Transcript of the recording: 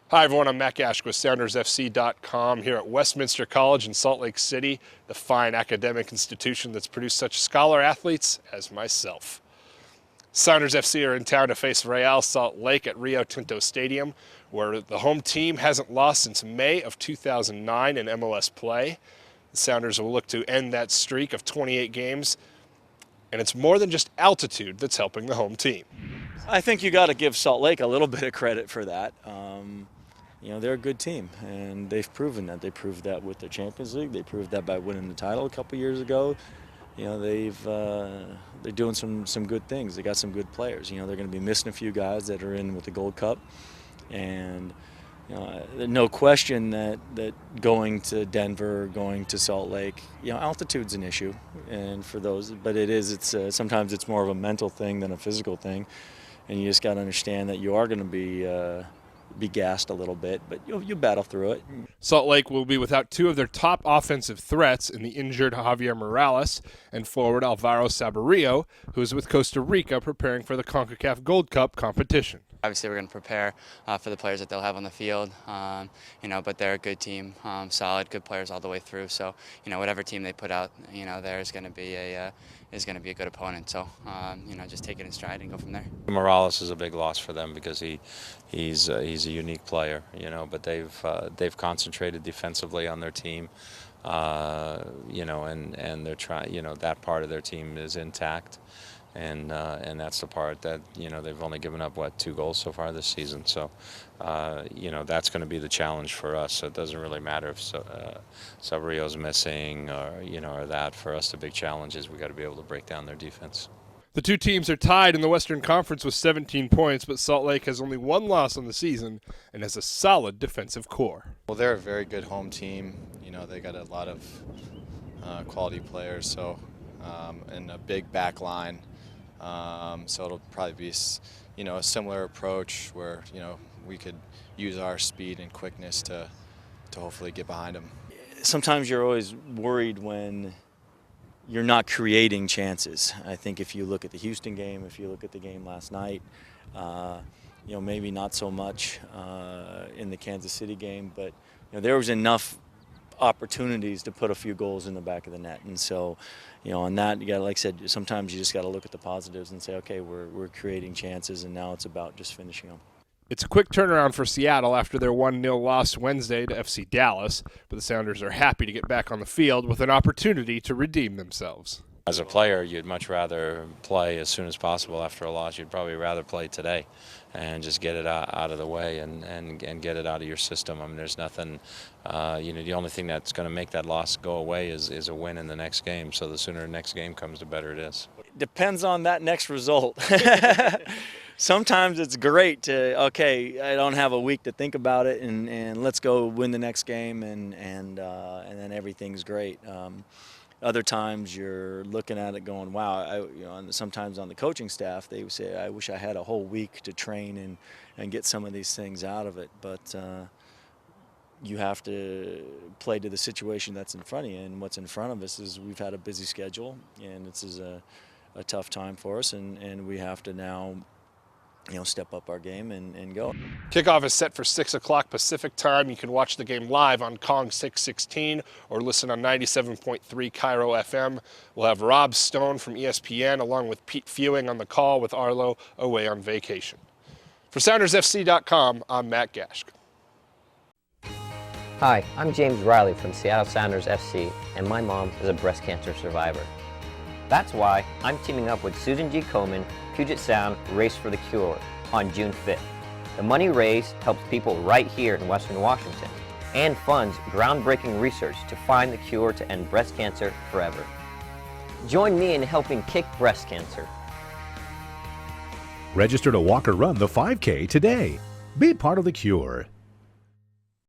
Hi everyone, I'm Matt Gash with SoundersFC.com here at Westminster College in Salt Lake City, the fine academic institution that's produced such scholar athletes as myself. Sounders FC are in town to face Real Salt Lake at Rio Tinto Stadium, where the home team hasn't lost since May of 2009 in MLS play. The Sounders will look to end that streak of 28 games, and it's more than just altitude that's helping the home team. I think you got to give Salt Lake a little bit of credit for that. They're a good team, and they've proven that. They proved that with the Champions League. They proved that by winning the title a couple years ago. They're doing some good things. They got some good players. They're going to be missing a few guys that are in with the Gold Cup, and no question that going to Denver, going to Salt Lake, altitude's an issue, and for those, but it's sometimes it's more of a mental thing than a physical thing, and you just got to understand that you are going to be gassed a little bit, but you battle through it. Salt Lake will be without two of their top offensive threats in the injured Javier Morales and forward Alvaro Saborio, who is with Costa Rica preparing for the CONCACAF Gold Cup competition. Obviously, we're going to prepare for the players that they'll have on the field, but they're a good team, solid, good players all the way through. So, whatever team they put out, there is going to be a good opponent. So, just take it in stride and go from there. Morales is a big loss for them because he's a unique player, but they've concentrated defensively on their team, and they're trying, that part of their team is intact. And that's the part that, they've only given up, 2 goals so far this season. So, that's going to be the challenge for us. So it doesn't really matter if Sabrio's missing or that. For us, the big challenge is we got to be able to break down their defense. The two teams are tied in the Western Conference with 17 points, but Salt Lake has only 1 loss on the season and has a solid defensive core. Well, they're a very good home team. They got a lot of quality players, so and a big back line. So it'll probably be, a similar approach where, we could use our speed and quickness to hopefully get behind them. Sometimes you're always worried when you're not creating chances. I think if you look at the Houston game, if you look at the game last night, maybe not so much in the Kansas City game, but there was enough opportunities to put a few goals in the back of the net, and so on that, you got, like I said, sometimes you just got to look at the positives and say, okay, we're creating chances, and now it's about just finishing them. It's a quick turnaround for Seattle after their 1-0 loss Wednesday to FC Dallas, but the Sounders are happy to get back on the field with an opportunity to redeem themselves. As a player, you'd much rather play as soon as possible after a loss. You'd probably rather play today and just get it out of the way and get it out of your system. I mean, there's nothing, the only thing that's going to make that loss go away is a win in the next game. So the sooner the next game comes, the better it is. Depends on that next result. Sometimes it's great to, okay, I don't have a week to think about it, and let's go win the next game, and then everything's great. Other times you're looking at it going, wow, sometimes on the coaching staff they would say, I wish I had a whole week to train and get some of these things out of it. But you have to play to the situation that's in front of you, and what's in front of us is we've had a busy schedule, and this is a tough time for us, and we have to now step up our game and go. Kickoff is set for 6 o'clock Pacific time. You can watch the game live on Kong 616 or listen on 97.3 Cairo FM. We'll have Rob Stone from ESPN along with Pete Fewing on the call with Arlo away on vacation. For SoundersFC.com, I'm Matt Gash. Hi, I'm James Riley from Seattle Sounders FC, and my mom is a breast cancer survivor. That's why I'm teaming up with Susan G. Komen, Puget Sound Race for the Cure on June 5th. The money raised helps people right here in Western Washington and funds groundbreaking research to find the cure to end breast cancer forever. Join me in helping kick breast cancer. Register to walk or run the 5K today. Be part of the cure.